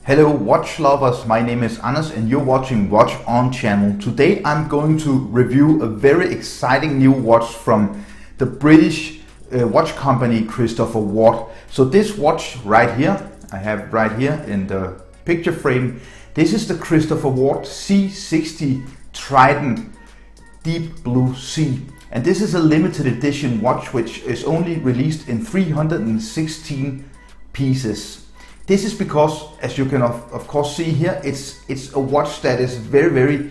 Hello watch lovers, my name is Anders and you're watching Watch On channel. Today I'm going to review a very exciting new watch from the British watch company Christopher Ward. So this watch right here, I have right here in the picture frame, this is the Christopher Ward C60 Trident Deep Blue Sea. And this is a limited edition watch which is only released in 316 pieces. This is because, as you can of course see here, it's a watch that is very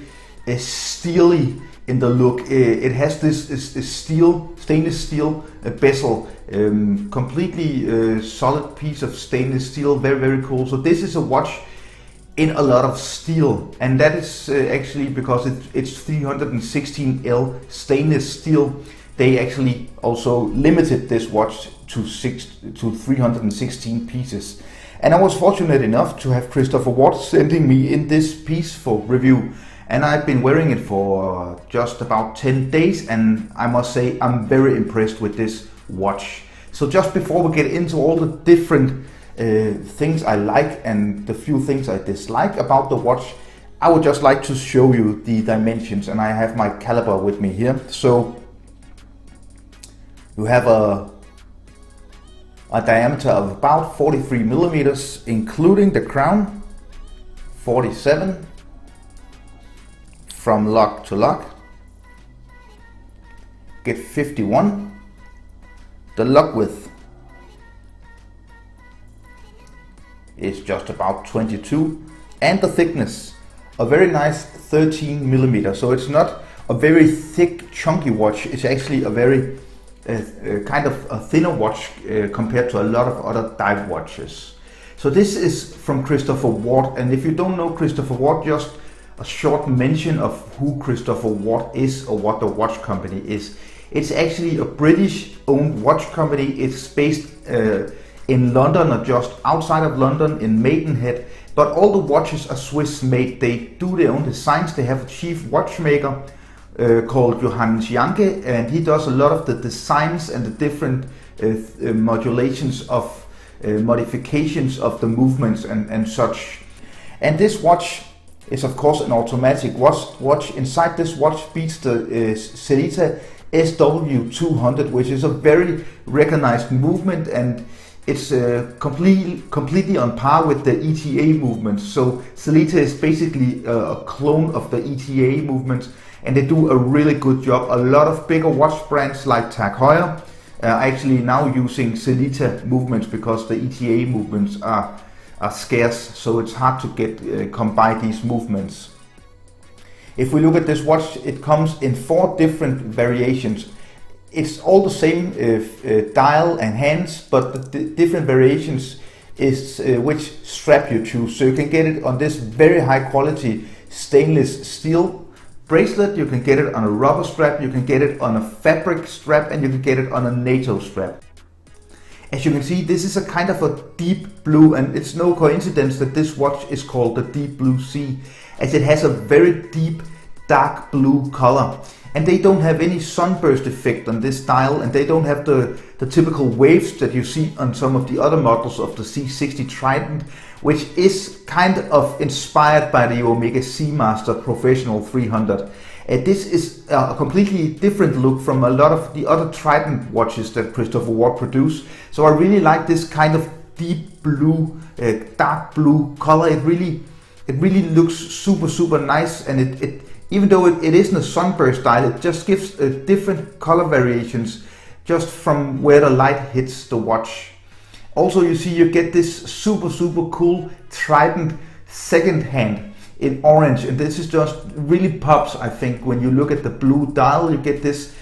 steely in the look. It has this stainless steel bezel, completely solid piece of stainless steel, very cool. So this is a watch in a lot of steel, and that is actually because it's 316L stainless steel. They actually also limited this watch to 316 pieces. And I was fortunate enough to have Christopher Ward sending me in this piece for review. And I've been wearing it for just about 10 days, and I must say I'm very impressed with this watch. So just before we get into all the different things I like and the few things I dislike about the watch, I would just like to show you the dimensions, and I have my caliber with me here. So you have a diameter of about 43 millimeters, including the crown, 47 from lock to lock, get 51, the lock width is just about 22, and the thickness, a very nice 13 millimeters. So it's not a very thick chunky watch, it's actually a very kind of a thinner watch compared to a lot of other dive watches. So this is from Christopher Ward, and if you don't know Christopher Ward, just a short mention of who Christopher Ward is or what the watch company is. It's actually a British owned watch company. It's based in London or just outside of London in Maidenhead, but all the watches are Swiss made. They do their own designs. They have a chief watchmaker called Johannes Janke, and he does a lot of the designs and the different modulations of modifications of the movements and such. And this watch is of course an automatic watch. Inside this watch beats the Sellita SW200, which is a very recognized movement, and it's completely on par with the ETA movements. So Sellita is basically a clone of the ETA movements, and they do a really good job. A lot of bigger watch brands like Tag Heuer are actually now using Sellita movements because the ETA movements are scarce, so it's hard to come by these movements. If we look at this watch, it comes in 4 different variations. It's all the same dial and hands, but the different variations is which strap you choose. So you can get it on this very high quality stainless steel bracelet, you can get it on a rubber strap, you can get it on a fabric strap, and you can get it on a NATO strap. As you can see, this is a kind of a deep blue, and it's no coincidence that this watch is called the Deep Blue Sea, as it has a very deep dark blue color. And they don't have any sunburst effect on this dial, and they don't have the typical waves that you see on some of the other models of the C60 Trident, which is kind of inspired by the Omega Seamaster Professional 300. This is a completely different look from a lot of the other Trident watches that Christopher Ward produce. So I really like this kind of deep blue, dark blue color. It really looks super nice, and it even though it isn't a sunburst style, it just gives different color variations just from where the light hits the watch. Also, you see you get this super cool Trident second hand in orange, and this is just really pops. I think when you look at the blue dial, you get this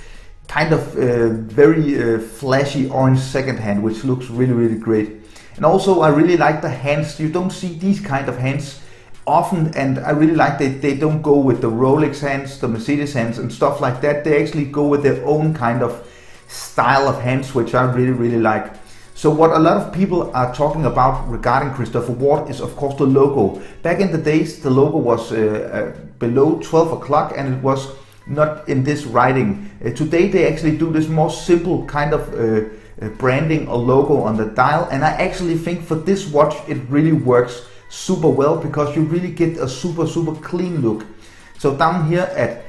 kind of very flashy orange second hand, which looks really great. And also I really like the hands. You don't see these kind of hands often, and I really like that they don't go with the Rolex hands, the Mercedes hands and stuff like that. They actually go with their own kind of style of hands, which I really like. So what a lot of people are talking about regarding Christopher Ward is of course the logo. Back in the days the logo was below 12 o'clock and it was not in this writing. Today they actually do this more simple kind of branding or logo on the dial, and I actually think for this watch it really works super well because you really get a super clean look. So down here at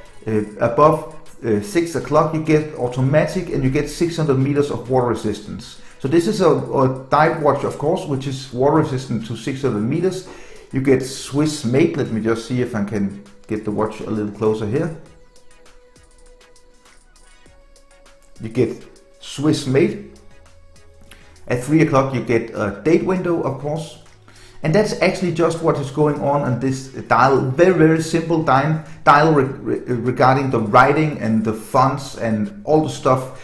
above 6 o'clock you get automatic and you get 600 meters of water resistance. So this is a dive watch of course, which is water resistant to 600 meters. You get Swiss made. Let me just see if I can get the watch a little closer here. You get Swiss made. At 3 o'clock you get a date window of course. And that's actually just what is going on this dial. Very simple dial regarding the writing and the fonts and all the stuff.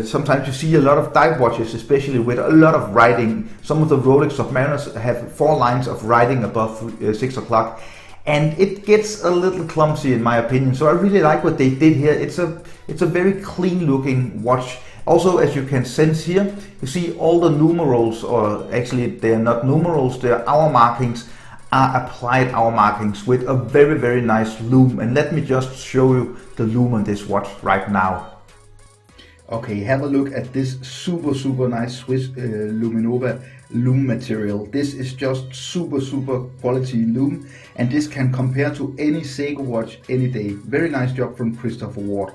Sometimes you see a lot of dive watches, especially with a lot of writing. Some of the Rolex Submariners have 4 lines of writing above 6 o'clock. And it gets a little clumsy in my opinion. So I really like what they did here. It's a very clean looking watch. Also, as you can sense here, you see all the numerals, or actually they are not numerals, they are hour markings, are applied hour markings with a very nice lume. And let me just show you the lume on this watch right now. Okay, have a look at this super nice Swiss Luminova lume material. This is just super quality lume, and this can compare to any Seiko watch any day. Very nice job from Christopher Ward.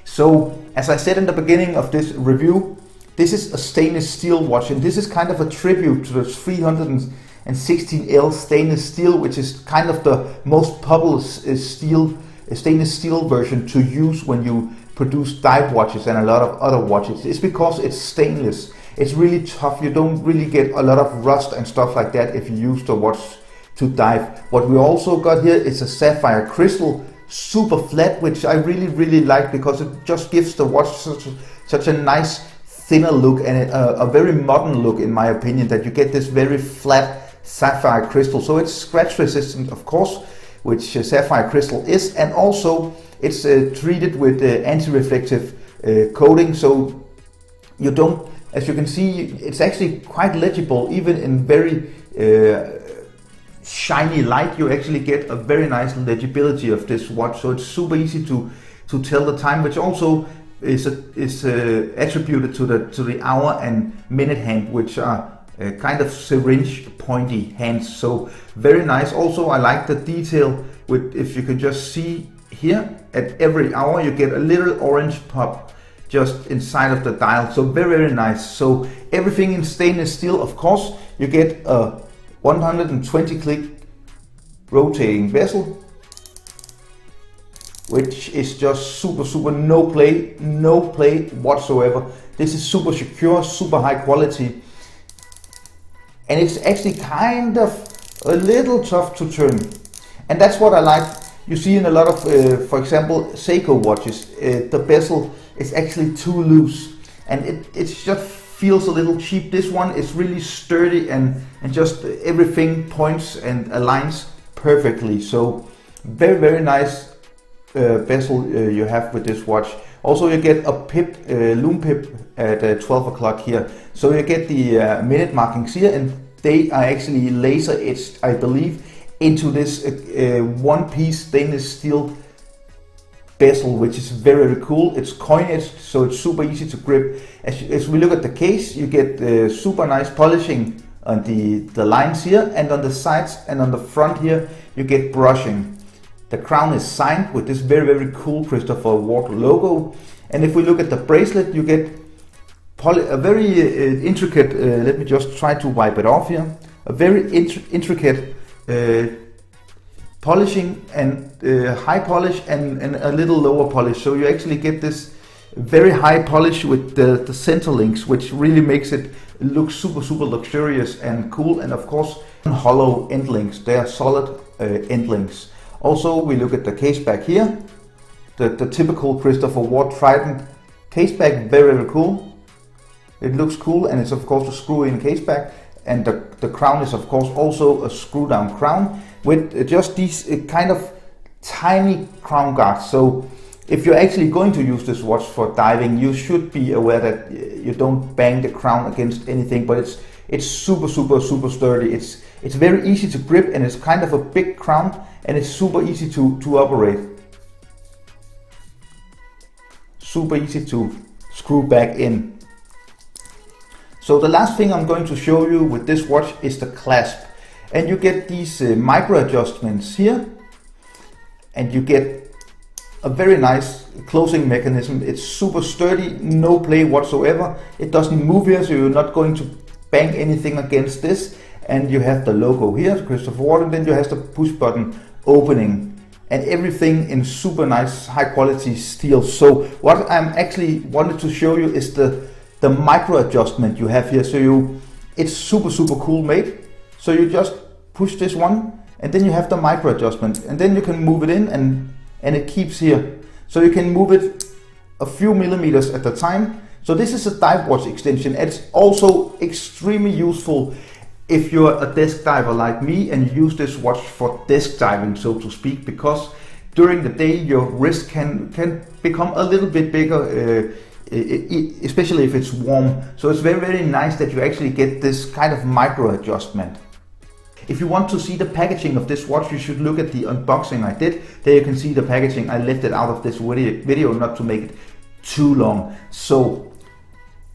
So, as I said in the beginning of this review, this is a stainless steel watch, and this is kind of a tribute to the 316L stainless steel, which is kind of the most popular stainless steel version to use when you produce dive watches and a lot of other watches. It's because it's stainless. It's really tough. You don't really get a lot of rust and stuff like that if you use the watch to dive. What we also got here is a sapphire crystal, super flat, which I really like because it just gives the watch such a nice thinner look and a very modern look in my opinion, that you get this very flat sapphire crystal. So it's scratch resistant of course, which sapphire crystal is, and also it's treated with anti-reflective coating, so you don't, as you can see, it's actually quite legible even in very shiny light. You actually get a very nice legibility of this watch, so it's super easy to tell the time, which also is attributed to the hour and minute hand, which are kind of syringe pointy hands. So very nice. Also I like the detail with, if you could just see here, at every hour you get a little orange pop just inside of the dial. So very nice. So everything in stainless steel of course. You get a 120 click rotating bezel, which is just super no play whatsoever. This is super secure, super high quality, and it's actually kind of a little tough to turn, and that's what I like. You see in a lot of for example Seiko watches, the bezel is actually too loose and it just feels a little cheap. This one is really sturdy and just everything points and aligns perfectly. So very nice bezel you have with this watch. Also you get a pip, lume pip at 12 o'clock here. So you get the minute markings here, and they are actually laser etched, I believe, into this one piece stainless steel bezel, which is very cool. It's coin etched, so it's super easy to grip. As we look at the case, you get super nice polishing on the lines here, and on the sides and on the front here you get brushing. The crown is signed with this very cool Christopher Ward logo. And if we look at the bracelet, you get a very intricate, let me just try to wipe it off here, a very intricate polishing, and high polish and a little lower polish. So you actually get this very high polish with the center links, which really makes it look super luxurious and cool. And of course hollow end links, they are solid end links. Also we look at the case back here, the typical Christopher Ward Trident case back, very cool. It looks cool, and it's of course a screw-in case back, and the crown is of course also a screw-down crown with just these kind of tiny crown guards. So if you're actually going to use this watch for diving, you should be aware that you don't bang the crown against anything, but it's super sturdy. It's very easy to grip, and it's kind of a big crown, and it's super easy to operate. Super easy to screw back in. So the last thing I'm going to show you with this watch is the clasp. And you get these micro adjustments here, and you get a very nice closing mechanism. It's super sturdy, no play whatsoever. It doesn't move here, so you're not going to bang anything against this. And you have the logo here, Christopher Ward, and then you have the push button opening, and everything in super nice high quality steel. So what I'm actually wanted to show you is the micro adjustment you have here. So it's super cool made. So you just push this one, and then you have the micro adjustment, and then you can move it in, and it keeps here. So you can move it a few millimeters at a time. So this is a dive watch extension. It's also extremely useful if you're a desk diver like me and you use this watch for desk diving, so to speak, because during the day your wrist can become a little bit bigger, especially if it's warm. So it's very nice that you actually get this kind of micro adjustment. If you want to see the packaging of this watch, you should look at the unboxing I did. There you can see the packaging. I left it out of this video not to make it too long. So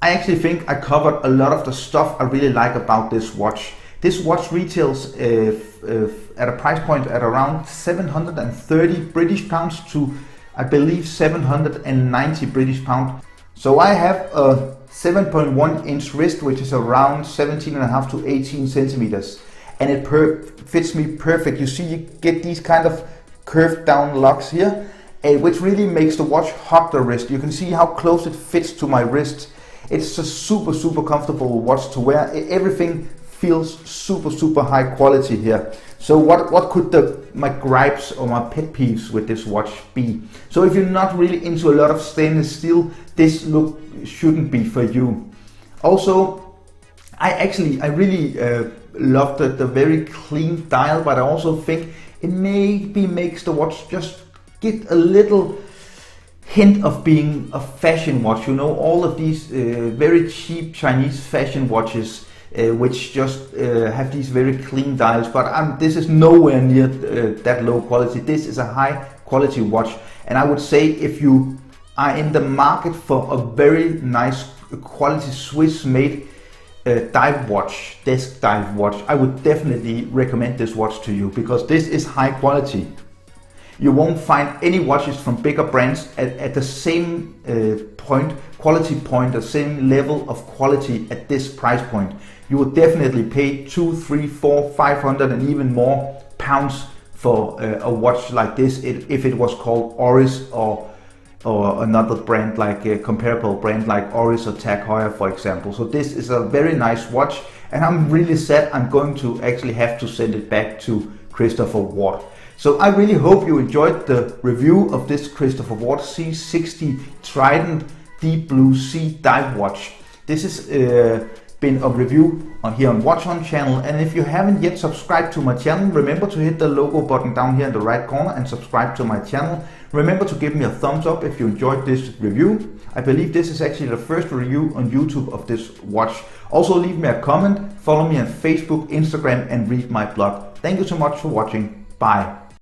I actually think I covered a lot of the stuff I really like about this watch. This watch retails at a price point at around 730 British pounds to, I believe, 790 British pounds. So I have a 7.1 inch wrist, which is around 17.5 to 18 centimeters. And it fits me perfect. You see, you get these kind of curved down locks here, which really makes the watch hug the wrist. You can see how close it fits to my wrist. It's a super comfortable watch to wear. Everything feels super high quality here. So what could my gripes or my pet peeves with this watch be? So if you're not really into a lot of stainless steel, this look shouldn't be for you. Also, I really love the very clean dial, but I also think it maybe makes the watch just get a little hint of being a fashion watch. You know, all of these very cheap Chinese fashion watches which just have these very clean dials, but this is nowhere near that low quality. This is a high quality watch, and I would say if you are in the market for a very nice quality Swiss made dive watch, desk dive watch, I would definitely recommend this watch to you, because this is high quality. You won't find any watches from bigger brands at the same quality point, the same level of quality at this price point. You would definitely pay 200, 300, 400, 500 and even more pounds for a watch like this if it was called Oris or another brand, like a comparable brand like Oris or Tag Heuer, for example. So this is a very nice watch, and I'm really sad I'm going to actually have to send it back to Christopher Ward. So I really hope you enjoyed the review of this Christopher Ward C60 Trident Deep Blue Sea Dive Watch. This has been a review here on Watch On channel, and if you haven't yet subscribed to my channel, remember to hit the logo button down here in the right corner and subscribe to my channel. Remember to give me a thumbs up if you enjoyed this review. I believe this is actually the first review on YouTube of this watch. Also leave me a comment, follow me on Facebook, Instagram and read my blog. Thank you so much for watching. Bye.